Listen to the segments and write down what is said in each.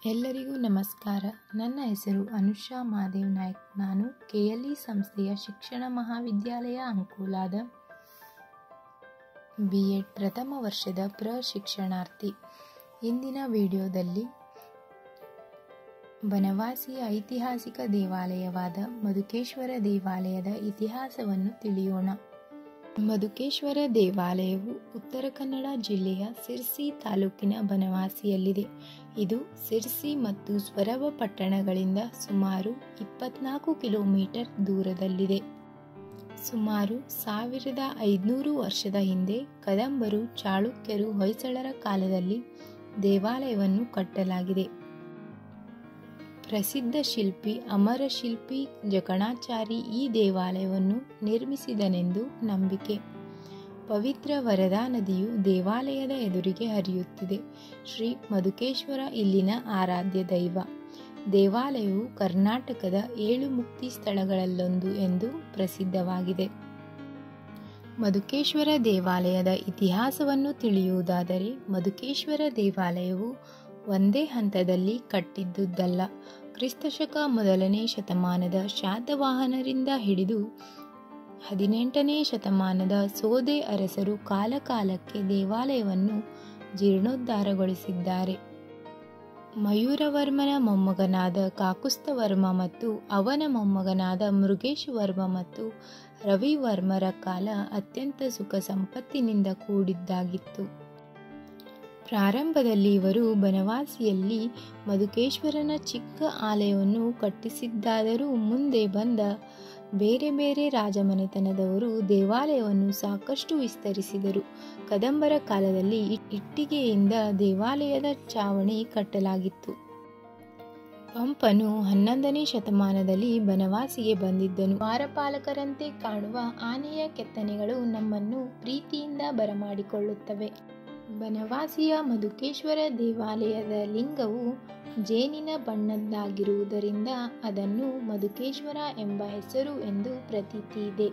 ಎಲ್ಲರಿಗೂ ನಮಸ್ಕಾರ. ನನ್ನ ಹೆಸರು ಅನುಷಾ ಮಹಾದೇವ್ ನಾಯ್ಕ್. ನಾನು KLE ಸಂಸ್ಥೆಯ ಶಿಕ್ಷಣ ಮಹಾವಿದ್ಯಾಲಯ ಅಂಕೋಲಾದ B.Ed ಪ್ರಥಮ ವರ್ಷದ ಶಿಕ್ಷಣಾರ್ಥಿ. ಇಂದಿನ ವಿಡಿಯೋದಲ್ಲಿ ಬನವಾಸಿಯ ಐತಿಹಾಸಿಕ ದೇವಾಲಯವಾದ ಮಧುಕೇಶ್ವರ ದೇವಾಲಯದ ಇತಿಹಾಸವನ್ನು ತಿಳಿಯೋಣ. ಮಧುಕೇಶ್ವರ ದೇವಾಲಯವು ಉತ್ತರ ಕನ್ನಡ ಜಿಲ್ಲೆಯ ಸಿರ್ಸಿ ತಾಲೂಕಿನ ಬನವಾಸಿಯಲ್ಲಿದೆ. ಇದು ಸಿರ್ಸಿ ಮತ್ತು ಸ್ವರವ ಪಟ್ಟಣಗಳಿಂದ ಸುಮಾರು 24 ಕಿಲೋಮೀಟರ್ ದೂರದಲ್ಲಿದೆ. ಸುಮಾರು 1500 ವರ್ಷದ ಹಿಂದೆ ಕದಂಬರು, ಚಾಳುಕ್ಯರು, ಹೊಯ್ಸಳರ ಕಾಲದಲ್ಲಿ ದೇವಾಲಯವನ್ನು ಕಟ್ಟಲಾಗಿದೆ. ಪ್ರಸಿದ್ಧ ಶಿಲ್ಪಿ ಅಮರಶಿಲ್ಪಿ ಜಕಣಾಚಾರಿ ಈ ದೇವಾಲಯವನ್ನು ನಿರ್ಮಿಸಿದನೆಂದು ನಂಬಿಕೆ. ಪವಿತ್ರ ವರದಾ ನದಿಯು ದೇವಾಲಯದ ಎದುರಿಗೆ ಹರಿಯುತ್ತಿದೆ. ಶ್ರೀ ಮಧುಕೇಶ್ವರ ಇಲ್ಲಿನ ಆರಾಧ್ಯ ದೈವ. ದೇವಾಲಯವು ಕರ್ನಾಟಕದ 7 ಮುಕ್ತಿ ಸ್ಥಳಗಳಲ್ಲೊಂದು ಎಂದು ಪ್ರಸಿದ್ಧವಾಗಿದೆ. ಮಧುಕೇಶ್ವರ ದೇವಾಲಯದ ಇತಿಹಾಸವನ್ನು ತಿಳಿಯುವುದಾದರೆ, ಮಧುಕೇಶ್ವರ ದೇವಾಲಯವು ಒಂದೇ ಹಂತದಲ್ಲಿ ಕಟ್ಟಿದ್ದುದಲ್ಲ. ಕ್ರಿಸ್ತಶಕ 1ನೇ ಶತಮಾನದ ಶಾತವಾಹನರಿಂದ ಹಿಡಿದು 18ನೇ ಶತಮಾನದ ಸೋದೆ ಅರಸರು ಕಾಲಕಾಲಕ್ಕೆ ದೇವಾಲಯವನ್ನು ಜೀರ್ಣೋದ್ಧಾರಗೊಳಿಸಿದ್ದಾರೆ. ಮಯೂರವರ್ಮನ ಮೊಮ್ಮಗನಾದ ಕಾಕುಸ್ಥವರ್ಮ ಮತ್ತು ಅವನ ಮೊಮ್ಮಗನಾದ ಮೃಗೇಶವರ್ಮ ಮತ್ತು ರವಿವರ್ಮರ ಕಾಲ ಅತ್ಯಂತ ಸುಖ ಸಂಪತ್ತಿನಿಂದ ಕೂಡಿದ್ದಾಗಿತ್ತು. ಪ್ರಾರಂಭದಲ್ಲಿ ಇವರು ಬನವಾಸಿಯಲ್ಲಿ ಮಧುಕೇಶ್ವರನ ಚಿಕ್ಕ ಆಲಯವನ್ನು ಕಟ್ಟಿಸಿದ್ದಾದರೂ ಮುಂದೆ ಬಂದ ಬೇರೆ ಬೇರೆ ರಾಜಮನೆತನದವರು ದೇವಾಲಯವನ್ನು ಸಾಕಷ್ಟು ವಿಸ್ತರಿಸಿದರು. ಕದಂಬರ ಕಾಲದಲ್ಲಿ ಇಟ್ಟಿಗೆಯಿಂದ ದೇವಾಲಯದ ಚಾವಣಿ ಕಟ್ಟಲಾಗಿತ್ತು. ಪಂಪನು 11ನೇ ಶತಮಾನದಲ್ಲಿ ಬನವಾಸಿಗೆ ಬಂದಿದ್ದನು. ದ್ವಾರಪಾಲಕರಂತೆ ಕಾಣುವ ಆನೆಯ ಕೆತ್ತನೆಗಳು ನಮ್ಮನ್ನು ಪ್ರೀತಿಯಿಂದ ಬರಮಾಡಿಕೊಳ್ಳುತ್ತವೆ. ಬನವಾಸಿಯ ಮಧುಕೇಶ್ವರ ದೇವಾಲಯದ ಲಿಂಗವು ಜೇನಿನ ಬಣ್ಣದ್ದಾಗಿರುವುದರಿಂದ ಅದನ್ನು ಮಧುಕೇಶ್ವರ ಎಂಬ ಹೆಸರು ಎಂದು ಪ್ರತೀತಿ ಇದೆ.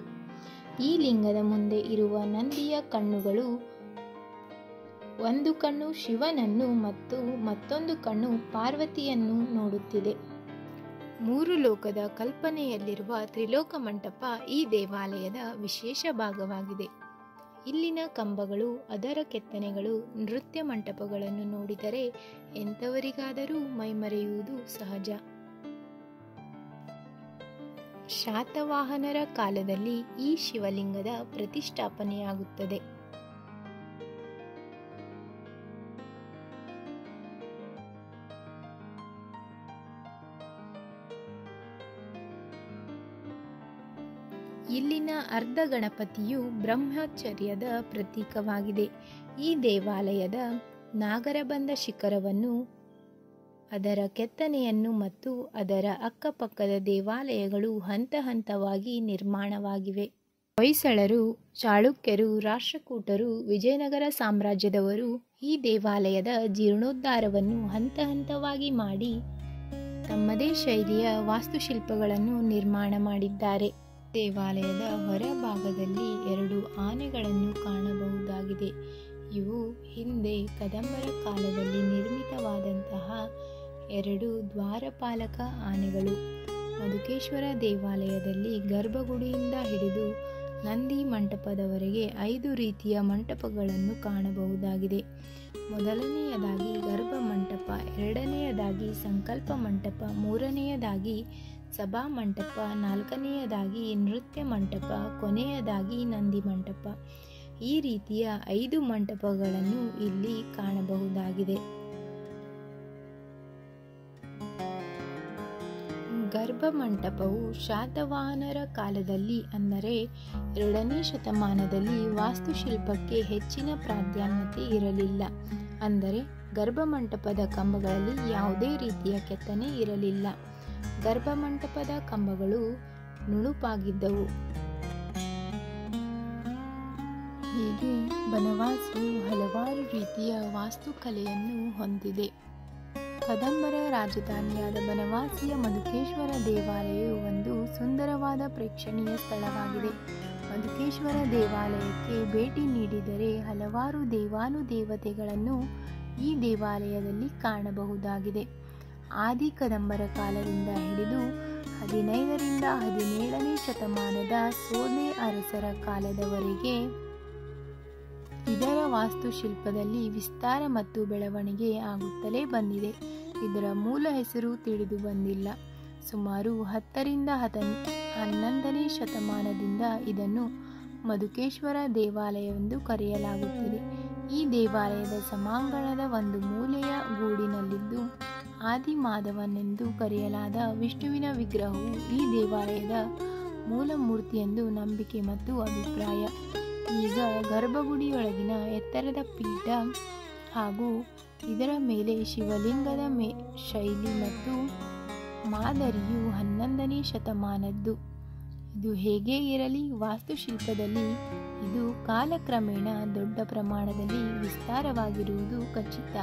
ಈ ಲಿಂಗದ ಮುಂದೆ ಇರುವ ನಂದಿಯ ಕಣ್ಣುಗಳು, ಒಂದು ಕಣ್ಣು ಶಿವನನ್ನು ಮತ್ತು ಮತ್ತೊಂದು ಕಣ್ಣು ಪಾರ್ವತಿಯನ್ನು ನೋಡುತ್ತಿದೆ. 3 ಲೋಕದ ಕಲ್ಪನೆಯಲ್ಲಿರುವ ತ್ರಿಲೋಕ ಮಂಟಪ ಈ ದೇವಾಲಯದ ವಿಶೇಷ ಭಾಗವಾಗಿದೆ. ಇಲ್ಲಿನ ಕಂಬಗಳು, ಅದರ ಕೆತ್ತನೆಗಳು, ನೃತ್ಯ ಮಂಟಪಗಳನ್ನು ನೋಡಿದರೆ ಎಂಥವರಿಗಾದರೂ ಮೈಮರೆಯುವುದು ಸಹಜ. ಶಾತವಾಹನರ ಕಾಲದಲ್ಲಿ ಈ ಶಿವಲಿಂಗದ ಪ್ರತಿಷ್ಠಾಪನೆಯಾಗುತ್ತದೆ. ಇಲ್ಲಿನ ಅರ್ಧ ಗಣಪತಿಯು ಬ್ರಹ್ಮಚರ್ಯದ ಪ್ರತೀಕವಾಗಿದೆ. ಈ ದೇವಾಲಯದ ನಾಗರಬಂಧ ಶಿಖರವನ್ನು, ಅದರ ಕೆತ್ತನೆಯನ್ನು ಮತ್ತು ಅದರ ಅಕ್ಕಪಕ್ಕದ ದೇವಾಲಯಗಳು ಹಂತ ಹಂತವಾಗಿ ನಿರ್ಮಾಣವಾಗಿವೆ. ಹೊಯ್ಸಳರು, ಚಾಳುಕ್ಯರು, ರಾಷ್ಟ್ರಕೂಟರು, ವಿಜಯನಗರ ಸಾಮ್ರಾಜ್ಯದವರು ಈ ದೇವಾಲಯದ ಜೀರ್ಣೋದ್ಧಾರವನ್ನು ಹಂತ ಹಂತವಾಗಿ ಮಾಡಿ ತಮ್ಮದೇ ಶೈಲಿಯ ವಾಸ್ತುಶಿಲ್ಪಗಳನ್ನು ನಿರ್ಮಾಣ ಮಾಡಿದ್ದಾರೆ. ದೇವಾಲಯದ ಹೊರಭಾಗದಲ್ಲಿ 2 ಆನೆಗಳನ್ನು ಕಾಣಬಹುದಾಗಿದೆ. ಇವು ಹಿಂದೆ ಕದಂಬರ ಕಾಲದಲ್ಲಿ ನಿರ್ಮಿತವಾದಂತಹ 2 ದ್ವಾರಪಾಲಕ ಆನೆಗಳು. ಮಧುಕೇಶ್ವರ ದೇವಾಲಯದಲ್ಲಿ ಗರ್ಭಗುಡಿಯಿಂದ ಹಿಡಿದು ನಂದಿ ಮಂಟಪದವರೆಗೆ 5 ರೀತಿಯ ಮಂಟಪಗಳನ್ನು ಕಾಣಬಹುದಾಗಿದೆ. ಮೊದಲನೆಯದಾಗಿ ಗರ್ಭ ಮಂಟಪ, ಎರಡನೆಯದಾಗಿ ಸಂಕಲ್ಪ ಮಂಟಪ, ಮೂರನೆಯದಾಗಿ ಸಭಾ ಮಂಟಪ, ನಾಲ್ಕನೆಯದಾಗಿ ನೃತ್ಯ ಮಂಟಪ, ಕೊನೆಯದಾಗಿ ನಂದಿ ಮಂಟಪ. ಈ ರೀತಿಯ 5 ಮಂಟಪಗಳನ್ನು ಇಲ್ಲಿ ಕಾಣಬಹುದಾಗಿದೆ. ಗರ್ಭ ಮಂಟಪವು ಶಾತವಾಹನರ ಕಾಲದಲ್ಲಿ ಅಂದರೆ 2ನೇ ಶತಮಾನದಲ್ಲಿ ವಾಸ್ತುಶಿಲ್ಪಕ್ಕೆ ಹೆಚ್ಚಿನ ಪ್ರಾಧಾನ್ಯತೆ ಇರಲಿಲ್ಲ. ಅಂದರೆ ಗರ್ಭಮಂಟಪದ ಕಂಬಗಳಲ್ಲಿ ಯಾವುದೇ ರೀತಿಯ ಕೆತ್ತನೆ ಇರಲಿಲ್ಲ. ಗರ್ಭಮಂಟಪದ ಕಂಬಗಳು ನುಣುಪಾಗಿದ್ದವು. ಹೀಗೆ ಬನವಾಸಿಯು ಹಲವಾರು ರೀತಿಯ ವಾಸ್ತುಕಲೆಯನ್ನು ಹೊಂದಿದೆ. ಕದಂಬರ ರಾಜಧಾನಿಯಾದ ಬನವಾಸಿಯ ಮಧುಕೇಶ್ವರ ದೇವಾಲಯವು ಒಂದು ಸುಂದರವಾದ ಪ್ರೇಕ್ಷಣೀಯ ಸ್ಥಳವಾಗಿದೆ. ಮಧುಕೇಶ್ವರ ದೇವಾಲಯಕ್ಕೆ ಭೇಟಿ ನೀಡಿದರೆ ಹಲವಾರು ದೇವಾನುದೇವತೆಗಳನ್ನು ಈ ದೇವಾಲಯದಲ್ಲಿ ಕಾಣಬಹುದಾಗಿದೆ. ಆದಿ ಕದಂಬರ ಕಾಲದಿಂದ ಹಿಡಿದು 15ರಿಂದ 17ನೇ ಶತಮಾನದ ಸೋದೆ ಅರಸರ ಕಾಲದವರೆಗೆ ಇದರ ವಾಸ್ತುಶಿಲ್ಪದಲ್ಲಿ ವಿಸ್ತಾರ ಮತ್ತು ಬೆಳವಣಿಗೆ ಆಗುತ್ತಲೇ ಬಂದಿದೆ. ಇದರ ಮೂಲ ಹೆಸರು ತಿಳಿದು ಬಂದಿಲ್ಲ. ಸುಮಾರು 10ರಿಂದ 11ನೇ ಶತಮಾನದಿಂದ ಇದನ್ನು ಮಧುಕೇಶ್ವರ ದೇವಾಲಯವೆಂದು ಕರೆಯಲಾಗುತ್ತಿದೆ. ಈ ದೇವಾಲಯದ ಸಭಾಂಗಣದ ಒಂದು ಮೂಲೆಯ ಗೂಡಿನಲ್ಲಿದ್ದು ಆದಿಮಾಧವನೆಂದು ಕರೆಯಲಾದ ವಿಷ್ಣುವಿನ ವಿಗ್ರಹವು ಈ ದೇವಾಲಯದ ಮೂಲ ಮೂರ್ತಿಯೆಂದು ನಂಬಿಕೆ ಮತ್ತು ಅಭಿಪ್ರಾಯ. ಈಗ ಗರ್ಭಗುಡಿಯೊಳಗಿನ ಎತ್ತರದ ಪೀಠ ಹಾಗೂ ಇದರ ಮೇಲೆ ಶಿವಲಿಂಗದ ಶೈಲಿ ಮತ್ತು ಮಾದರಿಯು 11ನೇ ಶತಮಾನದ್ದು. ಇದು ಹೇಗೆ ಇರಲಿ, ವಾಸ್ತುಶಿಲ್ಪದಲ್ಲಿ ಇದು ಕಾಲಕ್ರಮೇಣ ದೊಡ್ಡ ಪ್ರಮಾಣದಲ್ಲಿ ವಿಸ್ತಾರವಾಗಿರುವುದು ಖಚಿತ.